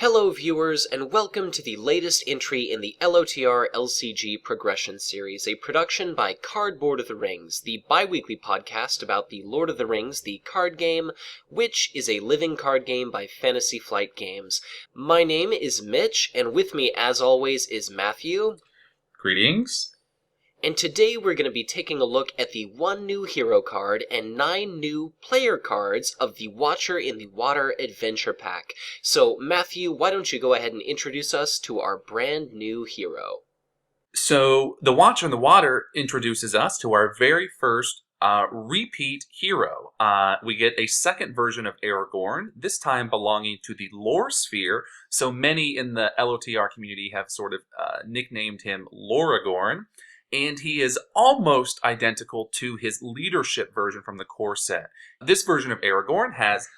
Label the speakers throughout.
Speaker 1: Hello viewers, and welcome to the latest entry in the LOTR LCG progression series, a production by Cardboard of the Rings, the bi-weekly podcast about the Lord of the Rings, the card game, which is a living card game by Fantasy Flight Games. My name is Mitch, and with me as always is Matthew.
Speaker 2: Greetings.
Speaker 1: And today we're going to be taking a look at the 1 new hero card and 9 new player cards of the Watcher in the Water Adventure Pack. So, Matthew, why don't you go ahead and introduce us to our brand new hero?
Speaker 2: So, the Watcher in the Water introduces us to our very first repeat hero. We get a second version of Aragorn, this time belonging to the lore sphere. So many in the LOTR community have sort of nicknamed him Loragorn. And he is almost identical to his leadership version from the core set. This version of Aragorn has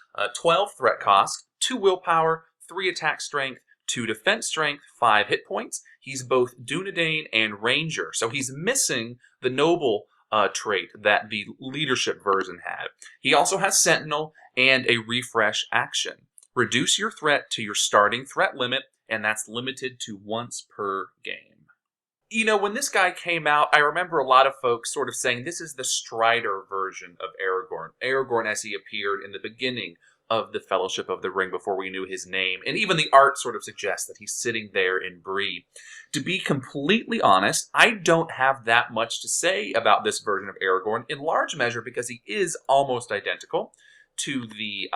Speaker 2: 12 threat cost, 2 willpower, 3 attack strength, 2 defense strength, 5 hit points. He's both Dunedain and Ranger, so he's missing the noble trait that the leadership version had. He also has Sentinel and a refresh action. Reduce your threat to your starting threat limit, and that's limited to once per game. You know, when this guy came out, I remember a lot of folks sort of saying this is the Strider version of Aragorn. Aragorn as he appeared in the beginning of the Fellowship of the Ring before we knew his name. And even the art sort of suggests that he's sitting there in Bree. To be completely honest, I don't have that much to say about this version of Aragorn, in large measure because he is almost identical to the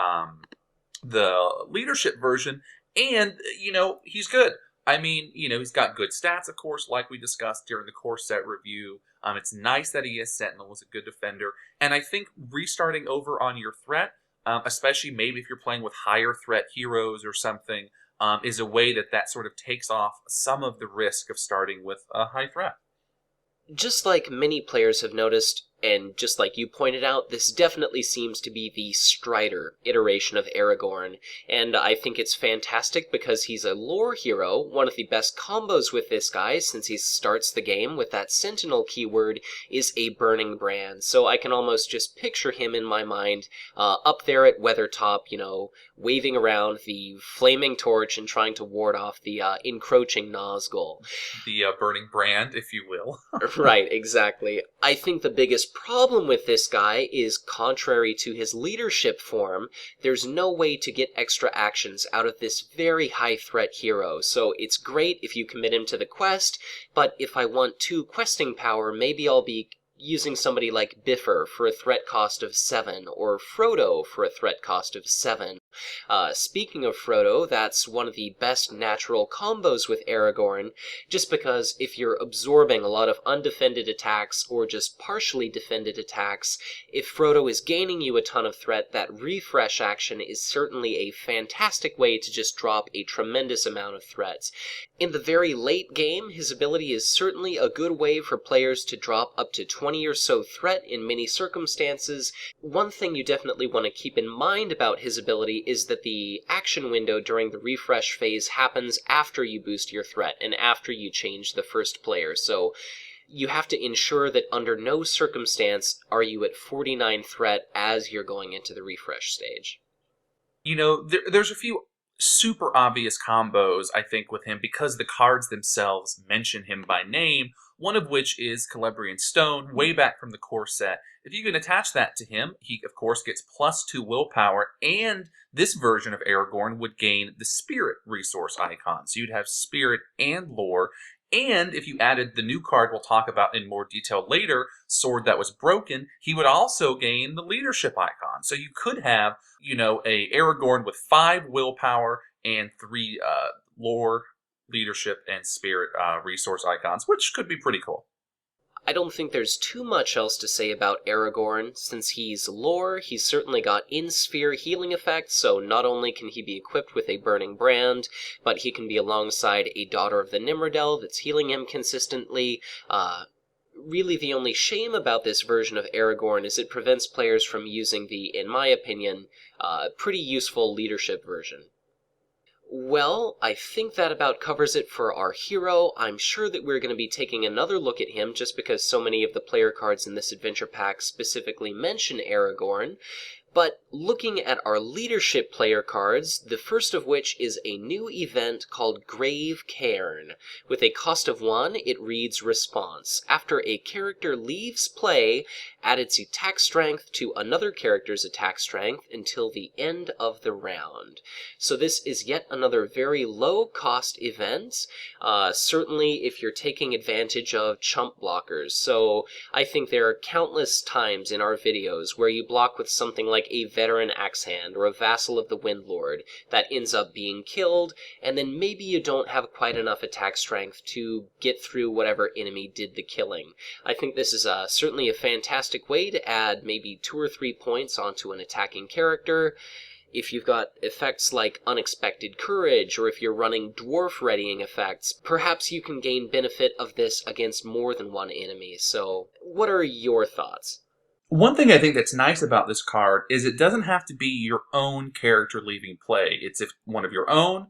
Speaker 2: leadership version. And, you know, he's good. I mean, you know, he's got good stats, of course, like we discussed during the core set review. It's nice that he is Sentinel, is a good defender. And I think restarting over on your threat, especially maybe if you're playing with higher threat heroes or something, is a way that sort of takes off some of the risk of starting with a high threat.
Speaker 1: Just like many players have noticed, and just like you pointed out, this definitely seems to be the Strider iteration of Aragorn, and I think it's fantastic because he's a lore hero. One of the best combos with this guy, since he starts the game with that Sentinel keyword, is a Burning Brand, so I can almost just picture him in my mind up there at Weathertop, you know, waving around the flaming torch and trying to ward off the encroaching Nazgul.
Speaker 2: The Burning Brand, if you will.
Speaker 1: Right, exactly. I think the biggest problem with this guy is, contrary to his leadership form, there's no way to get extra actions out of this very high threat hero, so it's great if you commit him to the quest, but if I want 2 questing power, maybe I'll be using somebody like Biffer for a threat cost of 7, or Frodo for a threat cost of 7. Speaking of Frodo, that's one of the best natural combos with Aragorn, just because if you're absorbing a lot of undefended attacks or just partially defended attacks, if Frodo is gaining you a ton of threat, that refresh action is certainly a fantastic way to just drop a tremendous amount of threats. In the very late game, his ability is certainly a good way for players to drop up to 20 or so threat in many circumstances. One thing you definitely want to keep in mind about his ability is that the action window during the refresh phase happens after you boost your threat and after you change the first player, so you have to ensure that under no circumstance are you at 49 threat as you're going into the refresh stage.
Speaker 2: You know, there's a few super obvious combos, I think, with him because the cards themselves mention him by name, one of which is Celebrian Stone, way back from the core set. If you can attach that to him, he, of course, gets +2 willpower, and this version of Aragorn would gain the Spirit resource icon. So you'd have Spirit and Lore, and if you added the new card we'll talk about in more detail later, Sword That Was Broken, he would also gain the leadership icon. So you could have, you know, a Aragorn with 5 willpower and 3 lore, leadership, and spirit resource icons, which could be pretty cool.
Speaker 1: I don't think there's too much else to say about Aragorn. Since he's lore, he's certainly got in-sphere healing effects, so not only can he be equipped with a Burning Brand, but he can be alongside a Daughter of the Nimrodel that's healing him consistently. Really, the only shame about this version of Aragorn is it prevents players from using the, in my opinion, pretty useful leadership version. Well, I think that about covers it for our hero. I'm sure that we're going to be taking another look at him just because so many of the player cards in this adventure pack specifically mention Aragorn. But looking at our leadership player cards, the first of which is a new event called Grave Cairn. With a cost of 1, it reads Response. After a character leaves play, add its attack strength to another character's attack strength until the end of the round. So this is yet another very low-cost event, certainly if you're taking advantage of chump blockers. So I think there are countless times in our videos where you block with something like a veteran axe hand or a vassal of the Windlord that ends up being killed, and then maybe you don't have quite enough attack strength to get through whatever enemy did the killing. I think this is certainly a fantastic way to add maybe 2 or 3 points onto an attacking character. If you've got effects like Unexpected Courage, or if you're running Dwarf Readying effects, perhaps you can gain benefit of this against more than one enemy. So, what are your thoughts?
Speaker 2: One thing I think that's nice about this card is it doesn't have to be your own character leaving play. It's if one of your own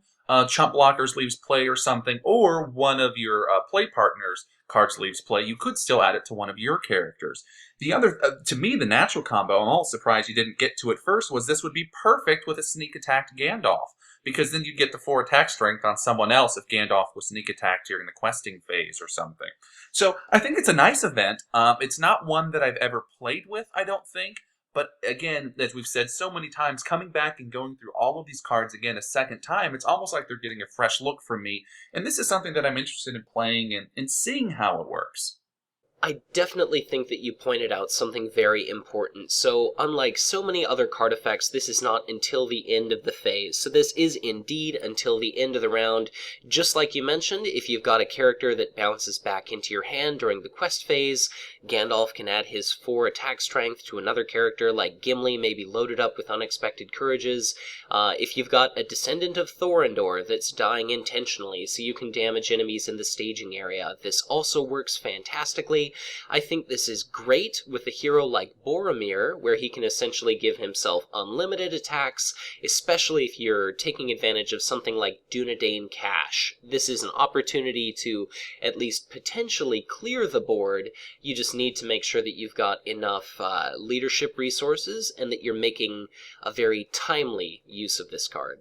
Speaker 2: chump blockers leaves play or something, or one of your play partners' cards leaves play, you could still add it to one of your characters. The other, to me, the natural combo, I'm all surprised you didn't get to it first, was this would be perfect with a sneak attacked Gandalf, because then you'd get the 4 attack strength on someone else if Gandalf was sneak attacked during the questing phase or something. So I think it's a nice event. It's not one that I've ever played with, I don't think. But again, as we've said so many times, coming back and going through all of these cards again a second time, it's almost like they're getting a fresh look from me. And this is something that I'm interested in playing and seeing how it works.
Speaker 1: I definitely think that you pointed out something very important. So, unlike so many other card effects, this is not until the end of the phase. So this is indeed until the end of the round. Just like you mentioned, if you've got a character that bounces back into your hand during the quest phase, Gandalf can add his 4 attack strength to another character, like Gimli may be loaded up with Unexpected Courages. If you've got a Descendant of Thorondor that's dying intentionally so you can damage enemies in the staging area, this also works fantastically. I think this is great with a hero like Boromir, where he can essentially give himself unlimited attacks, especially if you're taking advantage of something like Dunedain Cache. This is an opportunity to at least potentially clear the board. You just need to make sure that you've got enough leadership resources and that you're making a very timely use of this card.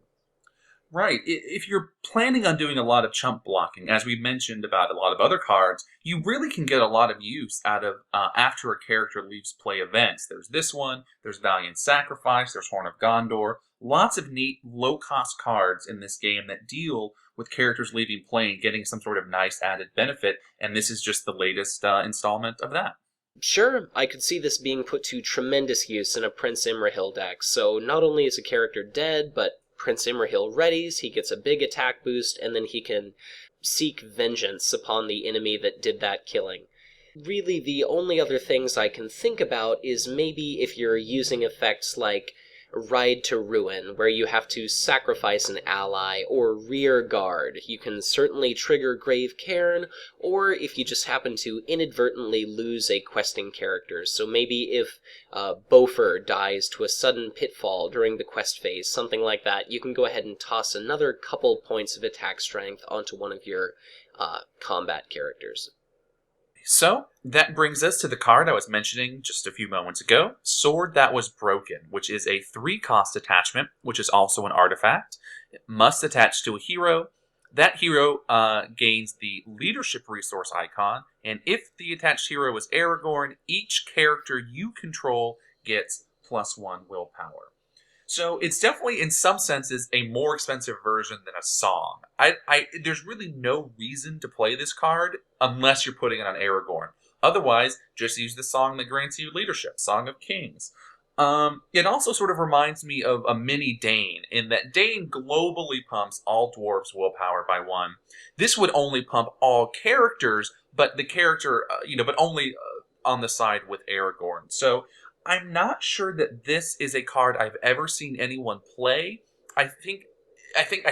Speaker 2: Right. If you're planning on doing a lot of chump blocking, as we mentioned about a lot of other cards, you really can get a lot of use out of after a character leaves play events. There's this one, there's Valiant Sacrifice, there's Horn of Gondor. Lots of neat, low-cost cards in this game that deal with characters leaving play and getting some sort of nice added benefit, and this is just the latest installment of that.
Speaker 1: Sure, I could see this being put to tremendous use in a Prince Imrahil deck, so not only is a character dead, but Prince Imrahil readies, he gets a big attack boost, and then he can seek vengeance upon the enemy that did that killing. Really, the only other things I can think about is maybe if you're using effects like Ride to Ruin, where you have to sacrifice an ally, or Rear Guard. You can certainly trigger Grave Cairn, or if you just happen to inadvertently lose a questing character. So maybe if Bofur dies to a sudden pitfall during the quest phase, something like that, you can go ahead and toss another couple points of attack strength onto one of your combat characters.
Speaker 2: So, that brings us to the card I was mentioning just a few moments ago, Sword That Was Broken, which is a 3-cost attachment, which is also an artifact. It must attach to a hero. That hero gains the leadership resource icon, and if the attached hero is Aragorn, each character you control gets +1 willpower. So it's definitely, in some senses, a more expensive version than a song. There's really no reason to play this card unless you're putting it on Aragorn. Otherwise, just use the song that grants you leadership, Song of Kings. It also sort of reminds me of a mini Dane, in that Dane globally pumps all dwarves' willpower by 1. This would only pump all characters, but the character, but only on the side with Aragorn. So I'm not sure that this is a card I've ever seen anyone play. I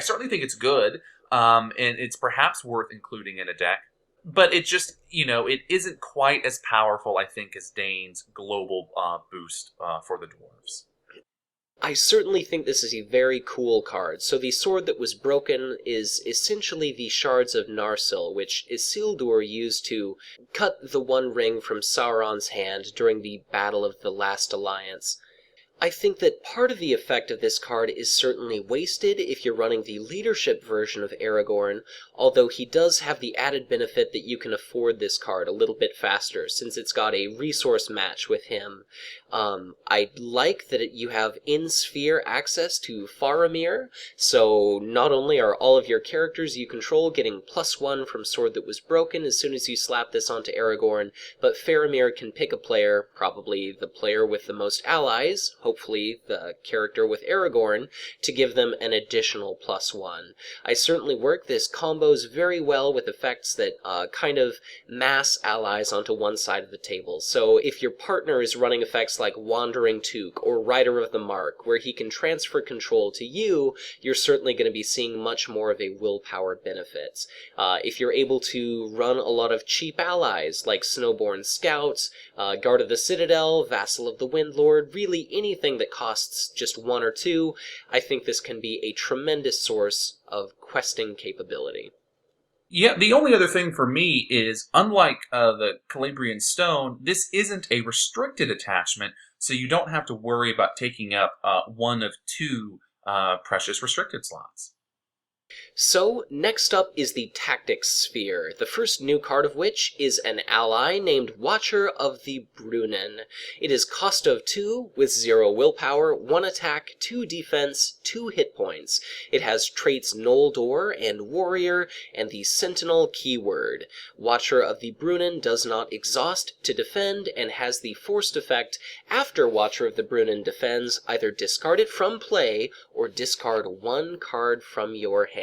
Speaker 2: certainly think it's good, and it's perhaps worth including in a deck. But it just, it isn't quite as powerful, I think, as Dane's global boost for the dwarves.
Speaker 1: I certainly think this is a very cool card. So the Sword That Was Broken is essentially the shards of Narsil, which Isildur used to cut the One Ring from Sauron's hand during the Battle of the Last Alliance. I think that part of the effect of this card is certainly wasted if you're running the leadership version of Aragorn, although he does have the added benefit that you can afford this card a little bit faster, since it's got a resource match with him. I like that you have in-sphere access to Faramir, so not only are all of your characters you control getting +1 from Sword That Was Broken as soon as you slap this onto Aragorn, but Faramir can pick a player, probably the player with the most allies, hopefully the character with Aragorn, to give them an additional +1. I certainly work this combos very well with effects that kind of mass allies onto one side of the table. So if your partner is running effects like Wandering Took or Rider of the Mark, where he can transfer control to you, you're certainly going to be seeing much more of a willpower benefit. If you're able to run a lot of cheap allies like Snowborn Scouts, Guard of the Citadel, Vassal of the Windlord, really anything that costs just 1 or 2, I think this can be a tremendous source of questing capability.
Speaker 2: Yeah, the only other thing for me is, unlike the Calabrian Stone, this isn't a restricted attachment, so you don't have to worry about taking up one of 2 precious restricted slots.
Speaker 1: So, next up is the Tactics Sphere, the first new card of which is an ally named Watcher of the Brunnen. It is cost of 2, with 0 willpower, 1 attack, 2 defense, 2 hit points. It has traits Noldor and Warrior, and the Sentinel keyword. Watcher of the Brunnen does not exhaust to defend, and has the forced effect, after Watcher of the Brunnen defends, either discard it from play, or discard 1 card from your hand.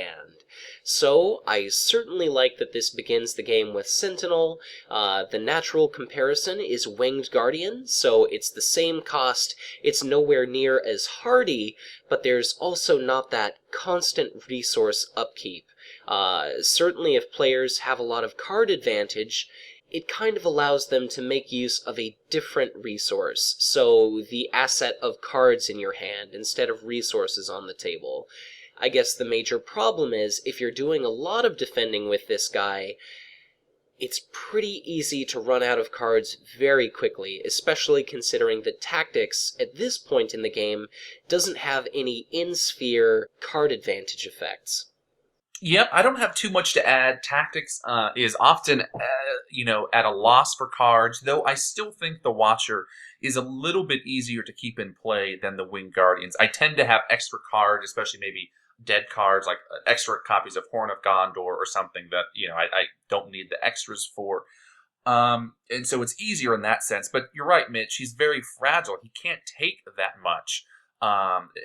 Speaker 1: So, I certainly like that this begins the game with Sentinel. The natural comparison is Winged Guardian, so it's the same cost. It's nowhere near as hardy, but there's also not that constant resource upkeep. Certainly if players have a lot of card advantage, it kind of allows them to make use of a different resource, so the asset of cards in your hand instead of resources on the table. I guess the major problem is, if you're doing a lot of defending with this guy, it's pretty easy to run out of cards very quickly, especially considering that Tactics, at this point in the game, doesn't have any in-sphere card advantage effects.
Speaker 2: Yep, I don't have too much to add. Tactics is often, at a loss for cards, though I still think the Watcher is a little bit easier to keep in play than the Winged Guardians. I tend to have extra cards, especially maybe dead cards, like extra copies of Horn of Gondor or something that, I don't need the extras for. And so it's easier in that sense. But you're right, Mitch. He's very fragile. He can't take that much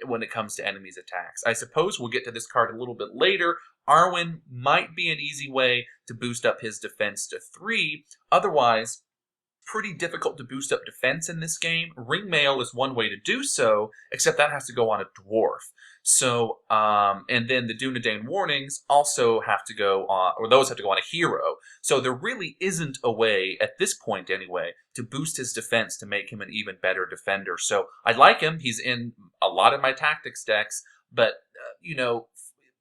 Speaker 2: when it comes to enemies' attacks. I suppose we'll get to this card a little bit later. Arwen might be an easy way to boost up his defense to 3. Otherwise, pretty difficult to boost up defense in this game. Ringmail is one way to do so, except that has to go on a dwarf. So, and then the Dunedain warnings also have to go on, or those have to go on a hero. So there really isn't a way, at this point anyway, to boost his defense to make him an even better defender. So I like him. He's in a lot of my tactics decks, but,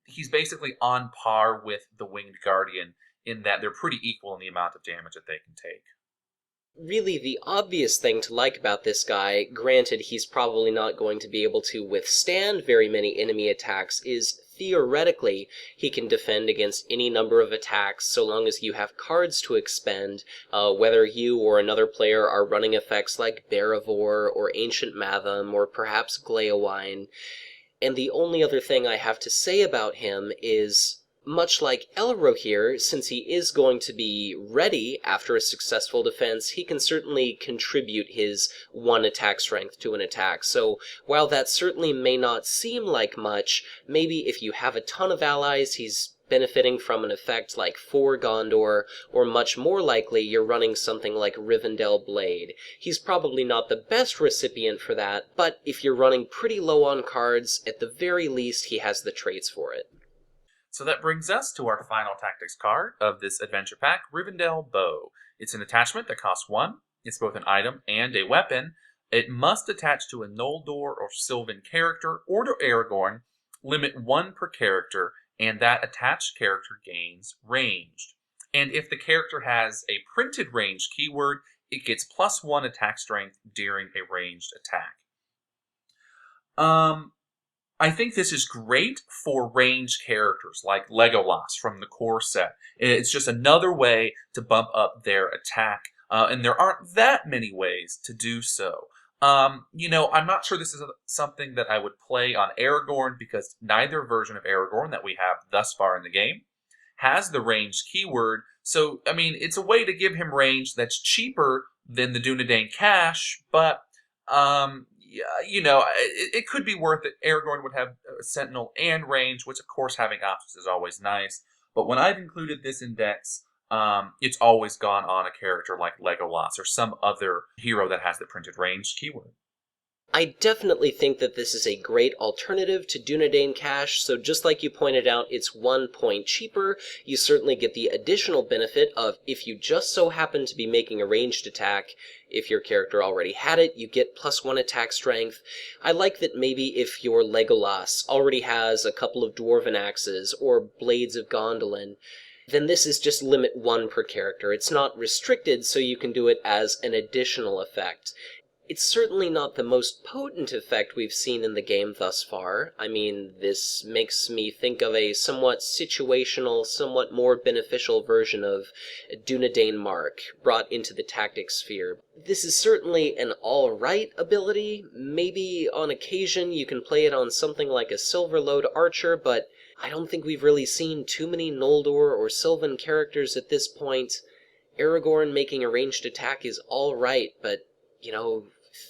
Speaker 2: he's basically on par with the Winged Guardian in that they're pretty equal in the amount of damage that they can take.
Speaker 1: Really, the obvious thing to like about this guy, granted he's probably not going to be able to withstand very many enemy attacks, is theoretically he can defend against any number of attacks so long as you have cards to expend, whether you or another player are running effects like Barivore or Ancient Matham or perhaps Gleowine. And the only other thing I have to say about him is, much like Elro here, since he is going to be ready after a successful defense, he can certainly contribute his 1 attack strength to an attack. So while that certainly may not seem like much, maybe if you have a ton of allies, he's benefiting from an effect like 4 Gondor, or much more likely you're running something like Rivendell Blade. He's probably not the best recipient for that, but if you're running pretty low on cards, at the very least he has the traits for it.
Speaker 2: So that brings us to our final tactics card of this adventure pack, Rivendell Bow. It's an attachment that costs 1. It's both an item and a weapon. It must attach to a Noldor or Sylvan character or to Aragorn, limit 1 per character, and that attached character gains ranged. And if the character has a printed ranged keyword, it gets +1 attack strength during a ranged attack. I think this is great for ranged characters like Legolas from the core set. It's just another way to bump up their attack, and there aren't that many ways to do so. I'm not sure this is something that I would play on Aragorn because neither version of Aragorn that we have thus far in the game has the ranged keyword. So, I mean, it's a way to give him range that's cheaper than the Dunedain cash, but yeah, it could be worth it. Aragorn would have Sentinel and range, which of course having options is always nice. But when I've included this index, it's always gone on a character like Legolas or some other hero that has the printed range keyword.
Speaker 1: I definitely think that this is a great alternative to Dunedain Cash, so just like you pointed out, it's 1 point cheaper. You certainly get the additional benefit of if you just so happen to be making a ranged attack, if your character already had it, you get +1 attack strength. I like that maybe if your Legolas already has a couple of Dwarven Axes or Blades of Gondolin, then this is just limit 1 per character. It's not restricted, so you can do it as an additional effect. It's certainly not the most potent effect we've seen in the game thus far. I mean, this makes me think of a somewhat situational, somewhat more beneficial version of Dunedain Mark, brought into the tactic sphere. This is certainly an alright ability. Maybe on occasion you can play it on something like a Silverlode Archer, but I don't think we've really seen too many Noldor or Sylvan characters at this point. Aragorn making a ranged attack is alright, but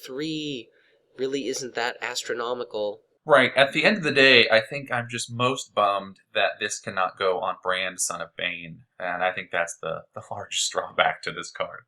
Speaker 1: 3 really isn't that astronomical.
Speaker 2: Right. At the end of the day, I think I'm just most bummed that this cannot go on Brand Son of Bane, and I think that's the largest drawback to this card.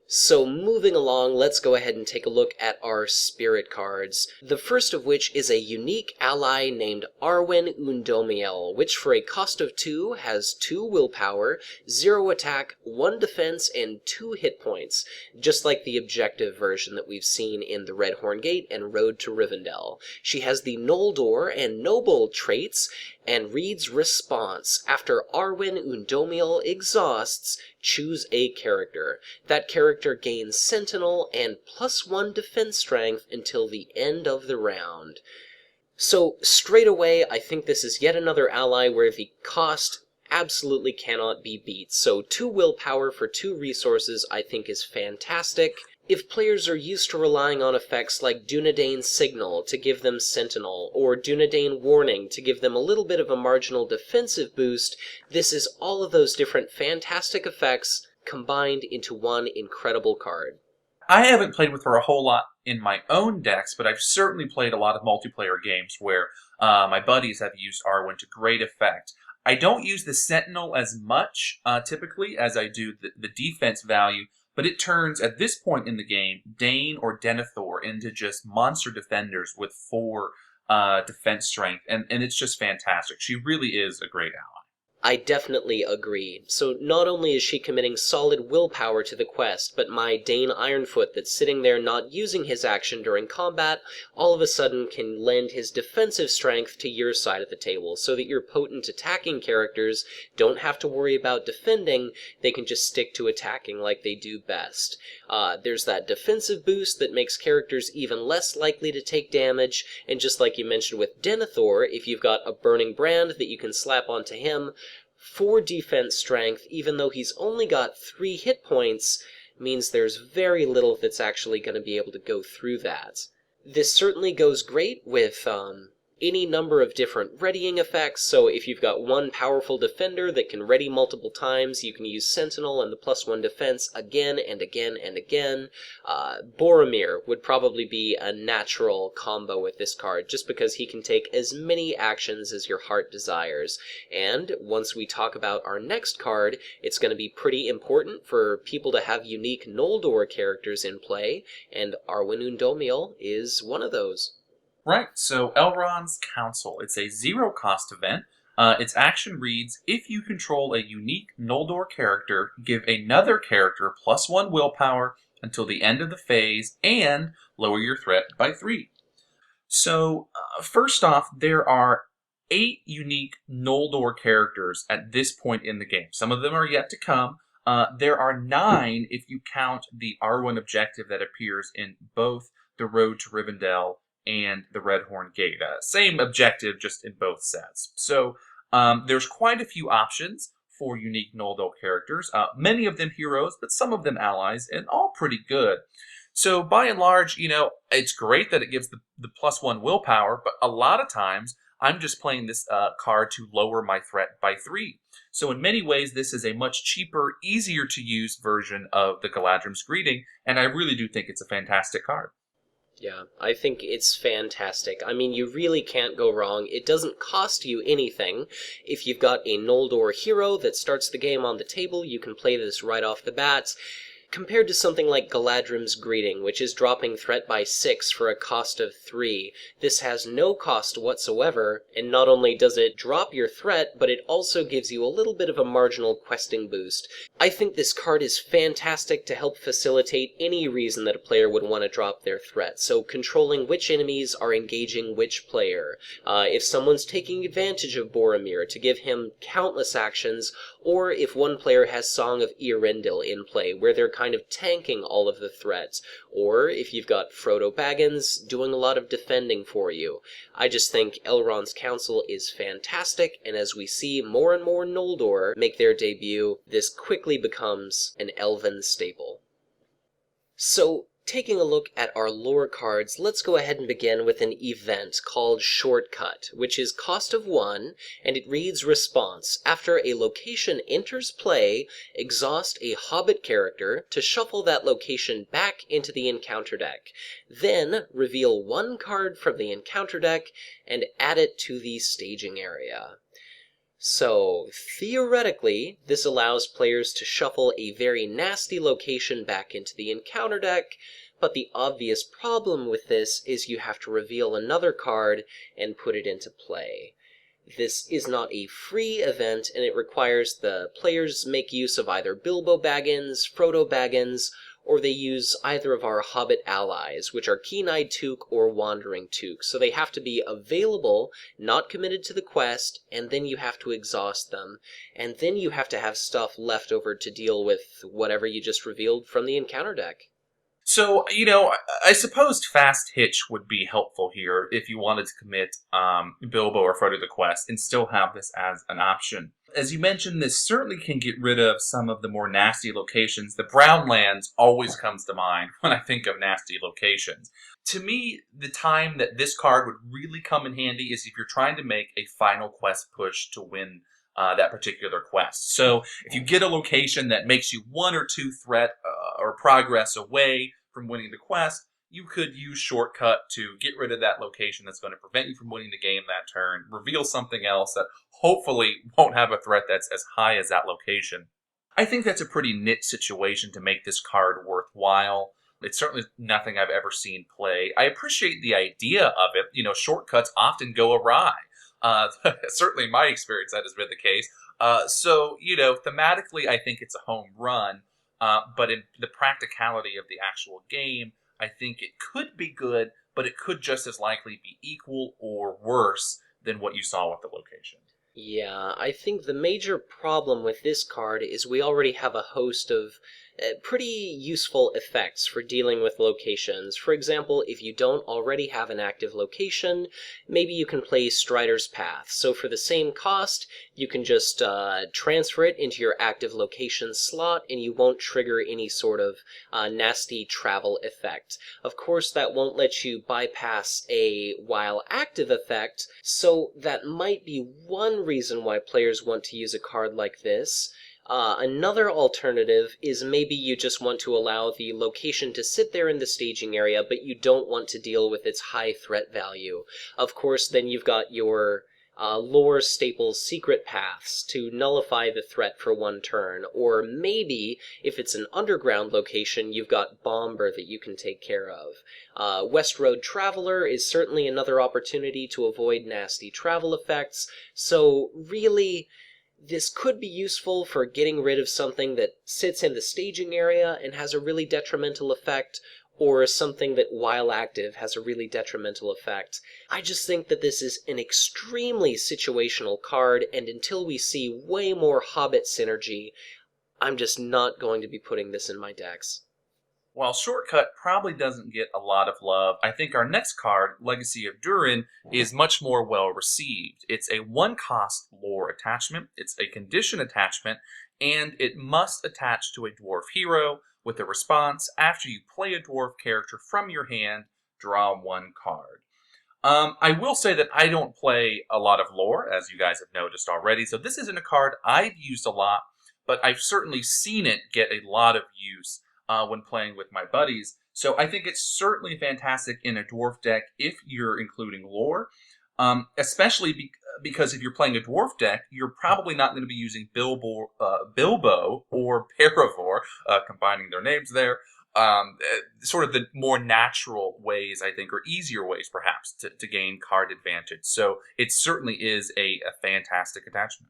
Speaker 1: So moving along, let's go ahead and take a look at our spirit cards. The first of which is a unique ally named Arwen Undomiel, which for a cost of 2 has 2 willpower, 0 attack, 1 defense, and 2 hit points, just like the objective version that we've seen in the Red Horn Gate and Road to Rivendell. She has the Noldor and Noble traits, and reads response. After Arwen Undomiel exhausts, choose a character. That character gains Sentinel and +1 defense strength until the end of the round. So straight away, I think this is yet another ally where the cost absolutely cannot be beat. So 2 willpower for 2 resources I think is fantastic. If players are used to relying on effects like Dunedain Signal to give them Sentinel, or Dunedain Warning to give them a little bit of a marginal defensive boost, this is all of those different fantastic effects combined into one incredible card.
Speaker 2: I haven't played with her a whole lot in my own decks, but I've certainly played a lot of multiplayer games where my buddies have used Arwen to great effect. I don't use the Sentinel as much, typically, as I do the defense value, but it turns, at this point in the game, Dane or Denethor into just monster defenders with 4 defense strength, and it's just fantastic. She really is a great ally.
Speaker 1: I definitely agree. So not only is she committing solid willpower to the quest, but my Dane Ironfoot that's sitting there not using his action during combat, all of a sudden can lend his defensive strength to your side of the table, so that your potent attacking characters don't have to worry about defending, they can just stick to attacking like they do best. There's that defensive boost that makes characters even less likely to take damage, and just like you mentioned with Denethor, if you've got a Burning Brand that you can slap onto him, 4 defense strength, even though he's only got 3 hit points, means there's very little that's actually going to be able to go through that. This certainly goes great with any number of different readying effects, so if you've got one powerful defender that can ready multiple times, you can use Sentinel and the +1 defense again and again and again. Boromir would probably be a natural combo with this card, just because he can take as many actions as your heart desires. And once we talk about our next card, it's going to be pretty important for people to have unique Noldor characters in play, and Arwen Undomiel is one of those.
Speaker 2: Right, so Elrond's Council. It's a 0-cost event. Its action reads, if you control a unique Noldor character, give another character +1 willpower until the end of the phase, and lower your threat by 3. So, first off, there are 8 unique Noldor characters at this point in the game. Some of them are yet to come. There are 9 if you count the Arwen objective that appears in both the Road to Rivendell and the Redhorn Gate. Same objective, just in both sets. So there's quite a few options for unique Noldor characters. Many of them heroes, but some of them allies, and all pretty good. So by and large, it's great that it gives the +1 willpower, but a lot of times I'm just playing this card to lower my threat by 3. So in many ways, this is a much cheaper, easier to use version of the Galadrim's Greeting, and I really do think it's a fantastic card.
Speaker 1: Yeah, I think it's fantastic. I mean, you really can't go wrong. It doesn't cost you anything. If you've got a Noldor hero that starts the game on the table, you can play this right off the bat. Compared to something like Galadrim's Greeting, which is dropping threat by 6 for a cost of 3, this has no cost whatsoever, and not only does it drop your threat, but it also gives you a little bit of a marginal questing boost. I think this card is fantastic to help facilitate any reason that a player would want to drop their threat, so controlling which enemies are engaging which player. If someone's taking advantage of Boromir to give him countless actions, or if one player has Song of Eärendil in play, where they're kind of tanking all of the threats, or if you've got Frodo Baggins doing a lot of defending for you. I just think Elrond's Council is fantastic, and as we see more and more Noldor make their debut, this quickly becomes an elven staple. So, taking a look at our lore cards, let's go ahead and begin with an event called Shortcut, which is cost of 1, and it reads response. After a location enters play, exhaust a Hobbit character to shuffle that location back into the encounter deck. Then, reveal 1 card from the encounter deck and add it to the staging area. So, theoretically, this allows players to shuffle a very nasty location back into the encounter deck, but the obvious problem with this is you have to reveal another card and put it into play. This is not a free event, and it requires the players make use of either Bilbo Baggins, Frodo Baggins, or they use either of our Hobbit allies, which are Keen-Eyed Took or Wandering Took. So they have to be available, not committed to the quest, and then you have to exhaust them. And then you have to have stuff left over to deal with whatever you just revealed from the encounter deck.
Speaker 2: So, I suppose Fast Hitch would be helpful here if you wanted to commit Bilbo or Frodo to the quest and still have this as an option. As you mentioned, this certainly can get rid of some of the more nasty locations. The Brownlands always comes to mind when I think of nasty locations. To me, the time that this card would really come in handy is if you're trying to make a final quest push to win that particular quest. So if you get a location that makes you 1 or 2 threat or progress away from winning the quest, you could use Shortcut to get rid of that location that's going to prevent you from winning the game that turn, reveal something else that hopefully won't have a threat that's as high as that location. I think that's a pretty nit situation to make this card worthwhile. It's certainly nothing I've ever seen play. I appreciate the idea of it. Shortcuts often go awry. Certainly in my experience, that has been the case. So, thematically, I think it's a home run. But in the practicality of the actual game, I think it could be good, but it could just as likely be equal or worse than what you saw with the location.
Speaker 1: Yeah, I think the major problem with this card is we already have a host of pretty useful effects for dealing with locations. For example, if you don't already have an active location, maybe you can play Strider's Path. So for the same cost, you can just transfer it into your active location slot, and you won't trigger any sort of nasty travel effect. Of course, that won't let you bypass a while active effect, so that might be one reason why players want to use a card like this. Another alternative is maybe you just want to allow the location to sit there in the staging area, but you don't want to deal with its high threat value. Of course, then you've got your lore staples secret paths to nullify the threat for 1 turn, or maybe, if it's an underground location, you've got Bomber that you can take care of. West Road Traveler is certainly another opportunity to avoid nasty travel effects, so really, this could be useful for getting rid of something that sits in the staging area and has a really detrimental effect, or something that, while active, has a really detrimental effect. I just think that this is an extremely situational card, and until we see way more Hobbit synergy, I'm just not going to be putting this in my decks.
Speaker 2: While Shortcut probably doesn't get a lot of love, I think our next card, Legacy of Durin, is much more well received. It's a 1-cost lore attachment, it's a condition attachment, and it must attach to a dwarf hero with a response after you play a dwarf character from your hand, draw 1 card. I will say that I don't play a lot of lore, as you guys have noticed already, so this isn't a card I've used a lot, but I've certainly seen it get a lot of use when playing with my buddies. So I think it's certainly fantastic in a dwarf deck if you're including lore, especially because if you're playing a dwarf deck, you're probably not going to be using Bilbo or Paravor, combining their names there. Sort of the more natural ways, I think, or easier ways, perhaps, to gain card advantage. So it certainly is a fantastic attachment.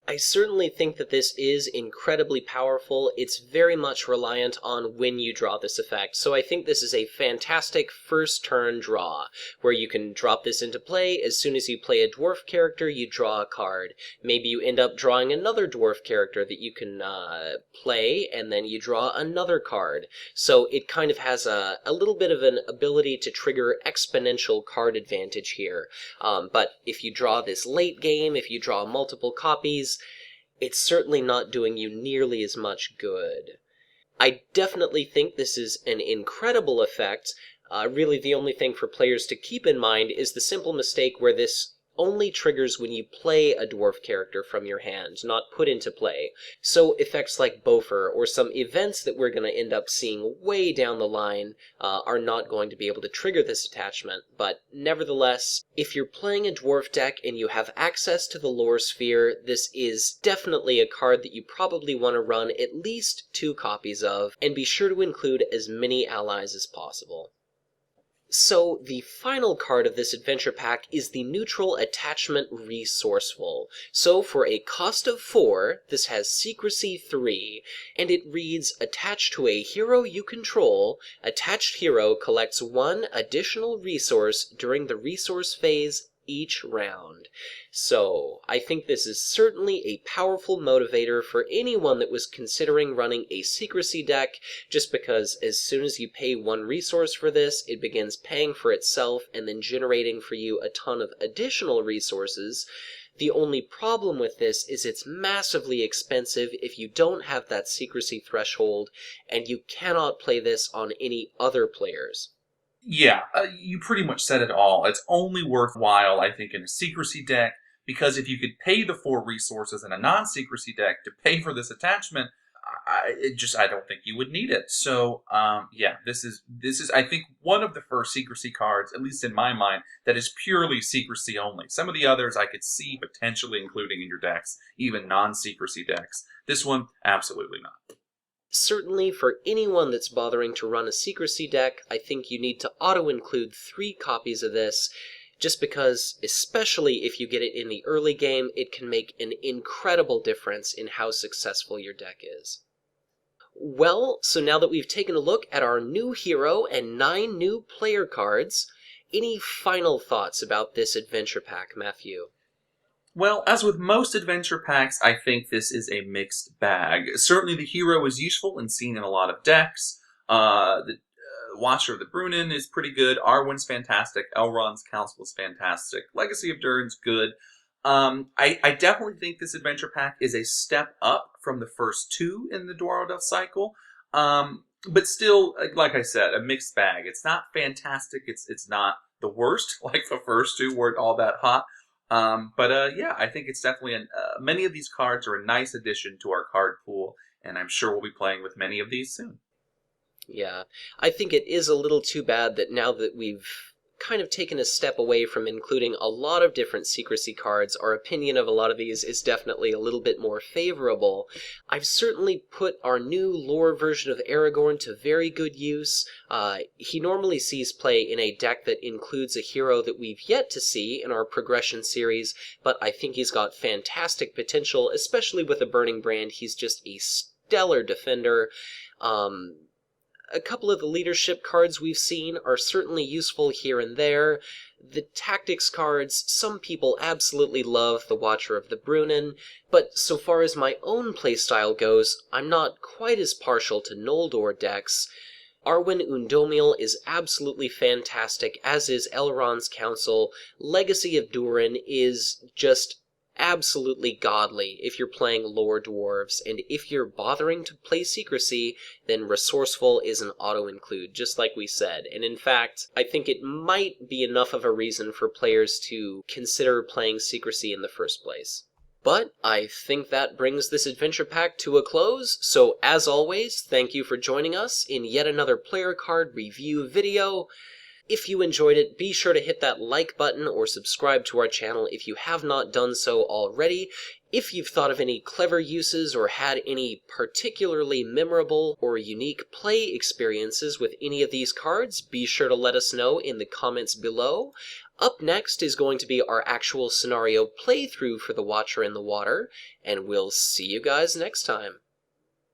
Speaker 1: I certainly think that this is incredibly powerful. It's very much reliant on when you draw this effect, so I think this is a fantastic first turn draw, where you can drop this into play. As soon as you play a dwarf character, you draw a card. Maybe you end up drawing another dwarf character that you can play, and then you draw another card. So it kind of has a little bit of an ability to trigger exponential card advantage here. But if you draw this late game, if you draw multiple copies, it's certainly not doing you nearly as much good. I definitely think this is an incredible effect. Really, the only thing for players to keep in mind is the simple mistake where this only triggers when you play a dwarf character from your hand, not put into play. So effects like Bofur or some events that we're going to end up seeing way down the line are not going to be able to trigger this attachment. But nevertheless, if you're playing a dwarf deck and you have access to the lore sphere, this is definitely a card that you probably want to run at least 2 copies of, and be sure to include as many allies as possible. So, the final card of this adventure pack is the neutral attachment Resourceful. So, for a cost of 4, this has Secrecy 3, and it reads, attached to a hero you control, attached hero collects 1 additional resource during the resource phase each round. So, I think this is certainly a powerful motivator for anyone that was considering running a secrecy deck, just because as soon as you pay 1 resource for this, it begins paying for itself and then generating for you a ton of additional resources. The only problem with this is it's massively expensive if you don't have that secrecy threshold, and you cannot play this on any other players.
Speaker 2: Yeah, you pretty much said it all. It's only worthwhile, I think, in a secrecy deck, because if you could pay the 4 resources in a non-secrecy deck to pay for this attachment, I don't think you would need it. So, yeah, this is I think one of the first secrecy cards, at least in my mind, that is purely secrecy only. Some of the others I could see potentially including in your decks, even non-secrecy decks. This one, absolutely not.
Speaker 1: Certainly, for anyone that's bothering to run a secrecy deck, I think you need to auto-include 3 copies of this, just because, especially if you get it in the early game, it can make an incredible difference in how successful your deck is. Well, so now that we've taken a look at our new hero and 9 new player cards, any final thoughts about this adventure pack, Matthew?
Speaker 2: Well, as with most adventure packs, I think this is a mixed bag. Certainly the hero is useful and seen in a lot of decks. The Watcher of the Brunnen is pretty good. Arwen's fantastic. Elrond's Council is fantastic. Legacy of Durin's good. I definitely think this adventure pack is a step up from the first 2 in the Dwarrowdelf cycle. But still, like I said, a mixed bag. It's not fantastic. It's not the worst, like the first 2 weren't all that hot. But yeah, I think it's definitely many of these cards are a nice addition to our card pool, and I'm sure we'll be playing with many of these soon.
Speaker 1: Yeah, I think it is a little too bad that now that we've kind of taken a step away from including a lot of different secrecy cards, our opinion of a lot of these is definitely a little bit more favorable. I've certainly put our new lore version of Aragorn to very good use. He normally sees play in a deck that includes a hero that we've yet to see in our progression series, but I think he's got fantastic potential, especially with a Burning Brand. He's just a stellar defender. A couple of the leadership cards we've seen are certainly useful here and there. The tactics cards, some people absolutely love the Watcher of the Brunnen, but so far as my own playstyle goes, I'm not quite as partial to Noldor decks. Arwen Undomiel is absolutely fantastic, as is Elrond's Council. Legacy of Durin is just absolutely godly if you're playing lore dwarves, and if you're bothering to play secrecy, then resourceful is an auto-include, just like we said. And in fact, I think it might be enough of a reason for players to consider playing secrecy in the first place. But I think that brings this adventure pack to a close, so as always, thank you for joining us in yet another player card review video. If you enjoyed it, be sure to hit that like button or subscribe to our channel if you have not done so already. If you've thought of any clever uses or had any particularly memorable or unique play experiences with any of these cards, be sure to let us know in the comments below. Up next is going to be our actual scenario playthrough for the Watcher in the Water, and we'll see you guys next time.